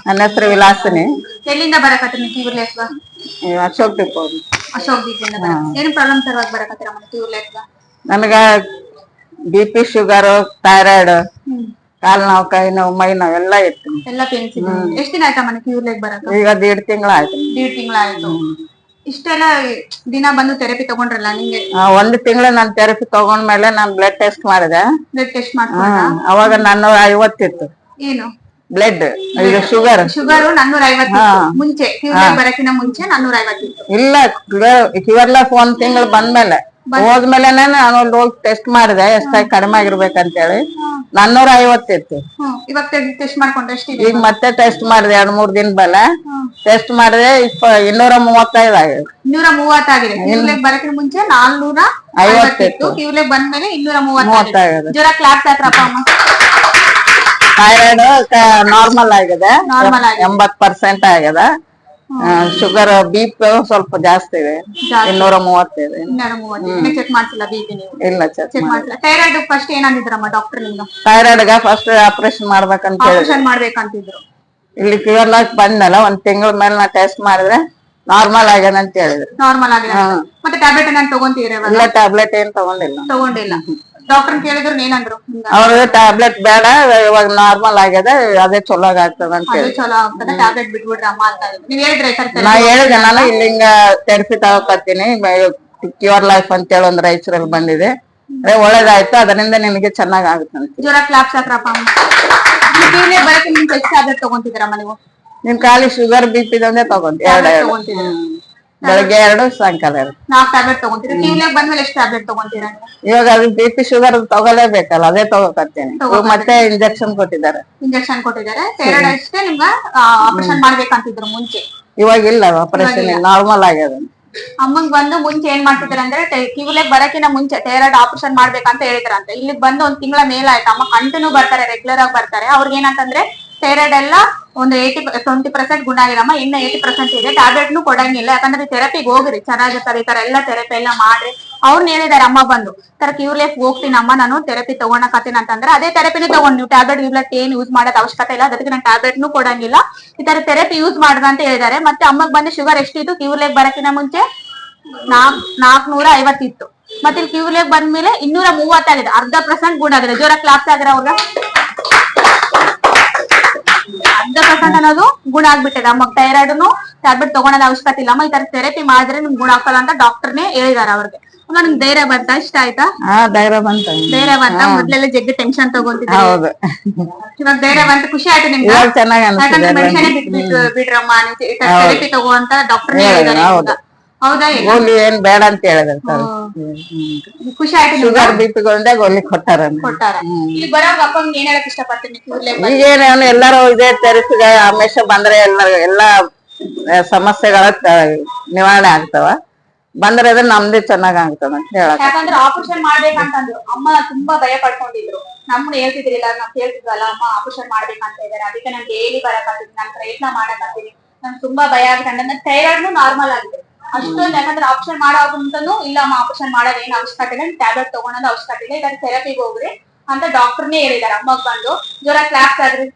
ನನ್ನ ಹೆಸರು ವಿಲಾಸಿನಿ. ಎಲ್ಲಿಂದ ಬರಕತ್ತೀರಿ ನೀವು ಕ್ಯೂರ್ಲೆಸ್ಗ? ಅಶೋಕ್ ಡಿಪೋ. ಅಶೋಕ್ ಡಿಪೋಯಿಂದ ಏನು ಪ್ರಾಬ್ಲಮ್ ಸಲುವಾಗಿ ಬರಕತ್ತೀರ ಮತ್ತೆ ಕ್ಯೂರ್ಲೆಸ್ಗ? ನನಗ BP, ಶುಗರ್, ಥೈರಾಯ್ಡ್, ಕಾಲ್ ನೋವು, ಕೈ ನೋವು, ಮೈ ನೋವು ಎಲ್ಲ ಇತ್ತು. ಎಲ್ಲ ಪೇನ್ಸ್ ಇದೆ. ಎಷ್ಟು ದಿನ ಆಯ್ತಾ ಮನೆ ಕ್ಯೂರ್ಲೆಗ್ ಬರಕ? ಈಗ 1.5 ತಿಂಗಳಾಯ್ತು. 1.5 ತಿಂಗಳಾಯ್ತು. ಇಷ್ಟೆಲ್ಲ ದಿನ ಬಂದು ಥೆರಪಿ ತಗೊಂಡ್ರಲ್ಲ ನಿಮ್ಗೆ? 1 ತಿಂಗಳು ನಾನು ಥೆರಪಿ ತಗೊಂಡ್ಮೇಲೆ ನಾನು ಬ್ಲಡ್ ಟೆಸ್ಟ್ ಮಾಡಿದೆ. ಬ್ಲಡ್ ಟೆಸ್ಟ್ ಮಾಡ್ಕೊಂಡ್ರಾ? ಅವಾಗ 450 ಇತ್ತು. ಏನು ಬ್ಲಡ್? ಇದು ಶುಗರ್ 450 ಮುಂಚೆ ಕ್ಯೂರ್ಲೆಗ್ ಬರಕಿನ ಮುಂಚೆ 450 ಇತ್ತು. ಇಲ್ಲ, ಕ್ಯೂರ್ಲೆಸ್ 1 ತಿಂಗಳು ಬಂದ್ಮೇಲೆ ಹೋದ್ಮೇಲೆ ನಾನು ಹೋಗಿ ಟೆಸ್ಟ್ ಮಾಡಿದೆ ಎಷ್ಟಾಗಿ ಕಡಿಮೆ ಆಗಿರ್ಬೇಕಂತ ಹೇಳಿ 450 ಇತ್ತು. ಇವಾಗ ಟೆಸ್ಟ್ ಮಾಡ್ಕೊಂಡ್ರೆ ಎಷ್ಟಿದೆ? ಈಗ ಮತ್ತೆ ಟೆಸ್ಟ್ ಮಾಡಿದೆ 2-3 ದಿನ ಬೆಲೆ ಟೆಸ್ಟ್ ಮಾಡಿದೆ 235 ಆಗಿದೆ. 230 ಆಗಿದೆ. ಕ್ಯೂರ್ಲೆಗ್ ಬರಕಿನ ಮುಂಚೆ 450 ಇತ್ತು. ಕ್ಯೂರ್ಲೆಗ್ ಬಂದ್ಮೇಲೆ 230 ಆಗಿದೆ. ಜ್ವರ ಕ್ಲಾಸ್ ಹಾಕ್ರಪ್ಪ ಅಮ್ಮ. ಥೈರಾಯ್ಡ್ ನಾರ್ಮಲ್ ಆಗಿದೆ, 80% ಆಗಿದೆ. ಶುಗರ್ BP ಸ್ವಲ್ಪ ಜಾಸ್ತಿ ಇದೆ, 230 ಇದೆ. ಚೆಕ್ ಮಾಡ್ತಿಲ್ಲ BP ನೀವು? ಇಲ್ಲ, ಚೆಕ್ ಮಾಡ್ತಿಲ್ಲ. ಥೈರಾಯ್ಡ್ ಫಸ್ಟ್ ಏನಂದಿದ್ರಮ್ಮ ಡಾಕ್ಟರ್ ನಿಮ್ಗೆ? ಥೈರಾಯ್ಡ್ ಫಸ್ಟ್ ಆಪರೇಷನ್ ಮಾಡ್ಬೇಕಂತ ಮಾಡ್ಬೇಕಂತಿದ್ರು. ಇಲ್ಲಿ ಕ್ಯೂರ್ಲೆಸ್ ಬಂದಲ್ಲ 1 ತಿಂಗಳ ಮೇಲೆ ನಾ ಟೆಸ್ಟ್ ಮಾಡಿದ್ರೆ ನಾರ್ಮಲ್ ಆಗ್ಯದ ಅಂತ ಹೇಳಿದ್ರು. ನಾರ್ಮಲ್ ಆಗಿದೆ. ಮತ್ತೆ ಟ್ಯಾಬ್ಲೆಟ್ ಏನಾದ್ರು ತಗೊಂತೀರಾ? ಇಲ್ಲ, ಟ್ಯಾಬ್ಲೆಟ್ ಏನ್ ತಗೊಂಡಿಲ್ಲ. ಡಾಕ್ಟರ್ ಕೇಳಿದ್ರು ಏನಂದ್ರು? ಅವ್ರು ಟ್ಯಾಬ್ಲೆಟ್ ಬೇಡ, ಇವಾಗ ನಾರ್ಮಲ್ ಆಗ್ಯದ, ಅದೇ ಚಲೋ ಆಗ್ತದ ಅಂತ ಹೇಳಿ. ಚಲೋ ಆಗ್ತದ, ಟ್ಯಾಬ್ಲೆಟ್ ಬಿಟ್ಬಿಡ್ರಿ ಅಮ್ಮ ಅಂತ ನೀವ್ ಹೇಳಿದ್ರೆ? ನಾ ಹೇಳಿದೆ, ನಾನು ಇಲ್ಲಿಂಗ ಥೆರಪಿ ತಗೋಕತ್ತೀನಿ, ಕ್ಯೂರ್ ಲೈಫ್ ಅಂತ ಹೇಳಿ ಒಂದು ರಾಯಚೂರಲ್ಲಿ ಬಂದಿದೆ, ಒಳ್ಳೇದಾಯ್ತು, ಅದರಿಂದ ನಿನಗೆ ಚೆನ್ನಾಗ್ ಆಗುತ್ತಂತ. ಜ್ವರ ಕ್ಲಾಪ್ಸ್ ಹಾಕ್ರಪ್ಪ. ಬರಕ್ಕೆ ನಿಮ್ ಎಷ್ಟು ಟ್ಯಾಬ್ಲೆಟ್ ತಗೊಂತಿದ್ದೀರಮ್ಮ ನೀವು? ನಿನ್ ಖಾಲಿ ಶುಗರ್ BP ಒಂದೇ ತಗೊಂತೀವಿ. ಬೆಳಗ್ಗೆ 2, ಸಾಯಂಕಾಲ 2. 4 ಟ್ಯಾಬ್ಲೆಟ್ ತಗೊಂತೀರಾ? ಕ್ಯೂರ್ಲೆಗ್ ಬಂದ್ಮೇಲೆ ಎಷ್ಟು ಟ್ಯಾಬ್ಲೆಟ್ ತಗೊಂತೀರಾ? ಇವಾಗ ಅದು BP, ಶುಗರ್ ತಗೊಲೇಬೇಕಲ್ಲ, ಅದೇ ತಗೋಕತ್ತೇನೆ. ಮತ್ತೆ ಇಂಜೆಕ್ಷನ್ ಕೊಟ್ಟಿದ್ದಾರೆ. ಥೈರಾಯ್ಡ್ ಅಷ್ಟೇ ನಿಮ್ಗೆ ಆಪರೇಷನ್ ಮಾಡ್ಬೇಕಂತಿದ್ರು ಮುಂಚೆ? ಇವಾಗ ಇಲ್ಲ, ಆಪರೇಷನ್ ನಾರ್ಮಲ್ ಆಗ್ಯದ. ಅಮ್ಮಂಗ್ ಬಂದು ಮುಂಚೆ ಏನ್ ಮಾಡ್ತಿದಾರೆ ಅಂದ್ರೆ ಕ್ಯೂರ್ಲೆಗ್ ಬರಕಿನ ಮುಂಚೆ ಥೈರಾಯ್ಡ್ ಆಪರೇಷನ್ ಮಾಡ್ಬೇಕಂತ ಹೇಳಿದ್ರಂತೆ. ಇಲ್ಲಿಗೆ ಬಂದು 1 ತಿಂಗಳ ಮೇಲೆ ಆಯ್ತು. ಅಮ್ಮ ಕಂಟಿನ್ಯೂ ಬರ್ತಾರೆ, ರೆಗ್ಯುಲರ್ ಆಗಿ ಬರ್ತಾರೆ. ಅವ್ರಿಗೆ ಏನಂತಂದ್ರೆ ಥೈರಾಯ್ಡ್ ಎಲ್ಲ ಒಂದು 20% ಗುಣ ಆಗಿರಮ್ಮ, ಇನ್ನ 80% ಇದೆ. ಟ್ಯಾಬ್ಲೆಟ್ ಕೊಡಂಗಿಲ್ಲ, ಯಾಕಂದ್ರೆ ಥೆರಪಿಗೆ ಹೋಗ್ರಿ, ಚೆನ್ನಾಗಿರ್ತಾರೆ, ಈ ತರ ಎಲ್ಲ ಥೆರಪಿ ಎಲ್ಲ ಮಾಡ್ರಿ. ಅವ್ರನ್ನ ಹೇಳಿದಾರೆ ಅಮ್ಮ ಬಂದು, ತರ ಕ್ಯೂರ್ಲೆಸ್ ಹೋಗ್ತೀನಿ ಅಮ್ಮ, ನಾನು ಥೆರಪಿ ತಗೊಳಕತ್ತೀನಿ ಅಂತಂದ್ರೆ ಅದೇ ಥೆರಪಿನೇ ತಗೊಂಡು ನೀವು ಟ್ಯಾಬ್ಲೆಟ್ ಗಿಬ್ಲೆಟ್ ಏನ್ ಯೂಸ್ ಮಾಡೋದ್ ಅವಶ್ಯಕತೆ ಇಲ್ಲ, ಅದಕ್ಕೆ ನಾನು ಟ್ಯಾಬ್ಲೆಟ್ನು ಕೊಡಂಗಿಲ್ಲ, ಈ ತರ ಥೆರಪಿ ಯೂಸ್ ಮಾಡ್ದ ಅಂತ ಹೇಳಿದಾರೆ. ಮತ್ತೆ ಅಮ್ಮಗ್ ಬಂದು ಶುಗರ್ ಎಷ್ಟಿತ್ತು? ಕ್ಯೂರ್ಲೆಗ್ ಬರಕಿನ ಮುಂಚೆ 450 ಇತ್ತು. ಮತ್ತೆ ಇಲ್ಲಿ ಕ್ಯೂರ್ಲೆಗ್ ಬಂದ್ಮೇಲೆ 230 ಆಗಿದೆ, 0.5% ಗುಣ ಆಗಿದೆ. ಜ್ವರ ಕ್ಲಾಪ್ಸ್ ಆಗಿರೋ ಅವ್ರ 0.5% ಅನ್ನೋದು ಗುಣ ಆಗ್ಬಿಟ್ಟಿದೆ. ಅಮ್ಮ ಥೈರಾಯ್ಡ್ನು ಟ್ಯಾಬ್ಲೆಟ್ ತಗೊಳೋದ್ ಅವಶ್ಯಕತೆ ಇಲ್ಲ ಅಮ್ಮ, ಈ ತರ ಥೆರಪಿ ಮಾಡಿದ್ರೆ ನಿಮ್ಗೆ ಗುಣ ಆಗಲ್ಲ ಅಂತ ಡಾಕ್ಟರ್ನೇ ಹೇಳಿದಾರೆ ಅವ್ರಿಗೆ. ಅಮ್ಮ ನಿಮ್ಗೆ ಧೈರ್ಯ ಬಂತ? ಇಷ್ಟ ಆಯ್ತಾ? ಧೈರ್ಯ ಬಂತ. ಮೊದ್ಲೆಲ್ಲ ಜಗ್ಗಿ ಟೆನ್ಷನ್ ತಗೊಂತಿದ್ದೆ, ಇವಾಗ ಧೈರ್ಯ ಬಂತ, ಖುಷಿ ಆಯ್ತು ನಿಮ್ಗೆ? ಯಾಕಂದ್ರೆ ಮೆಡಿಸಿನ್ ಬಿಡ್ರಮ್ಮ, ಥೆರಪಿ ತಗೋ ಅಂತ ಡಾಕ್ಟರ್ನೇ ಹೇಳಿದಾರೆ. ಹೌದಾ? ಏನ್ ಬೇಡ ಅಂತ ಹೇಳಿದ್ರೆ ಖುಷಿ ಆಯ್ತು. ಶುಗರ್ BP ಗೋಲಿ ಕೊಟ್ಟಾರ. ಇಲ್ಲಿ ಬರೋವಾಗ ಅಪ್ಪಂಗೆ ಏನ್ ಹೇಳಕ್ ಇಷ್ಟಪಡ್ತೀನಿ? ಈಗೇನು ಎಲ್ಲಾರು ಇದೇ ಥೆರಪಿಗೆ ಹಮೇಶ ಬಂದ್ರೆ ಎಲ್ಲಾ ಸಮಸ್ಯೆಗಳ ನಿವಾರಣೆ ಆಗ್ತಾವ. ಬಂದ್ರೆ ಅದ್ರ ನಮ್ದೇ ಚೆನ್ನಾಗ್ ಆಗ್ತದ ಅಂತ ಹೇಳಕ್. ಯಾಕಂದ್ರೆ ಆಪರೇಷನ್ ಮಾಡ್ಬೇಕಂತಂದ್ರು ಅಮ್ಮ ತುಂಬಾ ಭಯ ಪಡ್ಕೊಂಡಿದ್ರು. ನಮ್ನ ಹೇಳ್ತಿದ್ರಿಲ್ಲ, ನಾವ್ ಕೇಳ್ತಿದ್ವಲ್ಲ, ಅಮ್ಮ ಆಪರೇಷನ್ ಮಾಡ್ಬೇಕಂತ ಇದಾರೆ, ಅದಕ್ಕೆ ನಾನು ಡೈಲಿ ಬರಕತ್ತೀನಿ, ನಾನು ಪ್ರಯತ್ನ ಮಾಡಕತ್ತೀನಿ, ನನ್ಗೆ ತುಂಬಾ ಭಯ ಆಗುತ್ತೆ. ನನ್ನ ಥೈರಾಯ್ಡ್ನು ನಾರ್ಮಲ್ ಆಗಿದೆ ಅಷ್ಟೊಂದು. ಯಾಕಂದ್ರೆ ಆಪರೇಷನ್ ಮಾಡೋದಂತನೂ ಇಲ್ಲ ಅಮ್ಮ, ಆಪರೇಷನ್ ಮಾಡೋದ್ ಏನ್ ಅವಶ್ಯಕತೆ ಇಲ್ಲ, ಟ್ಯಾಬ್ಲೆಟ್ ತಗೊಳೋದು ಅವಶ್ಯಕತೆ ಇಲ್ಲ, ಇದನ್ನ ಥೆರಪಿಗೆ ಹೋಗ್ರಿ ಅಂತ ಡಾಕ್ಟರ್ನೇ ಹೇಳಿದಾರೆ. ಅಮ್ಮಗ್ ಬಂದು ಜ್ವರ ಕ್ಲಾಪ್ಸ್ ಆದ್ರಿ.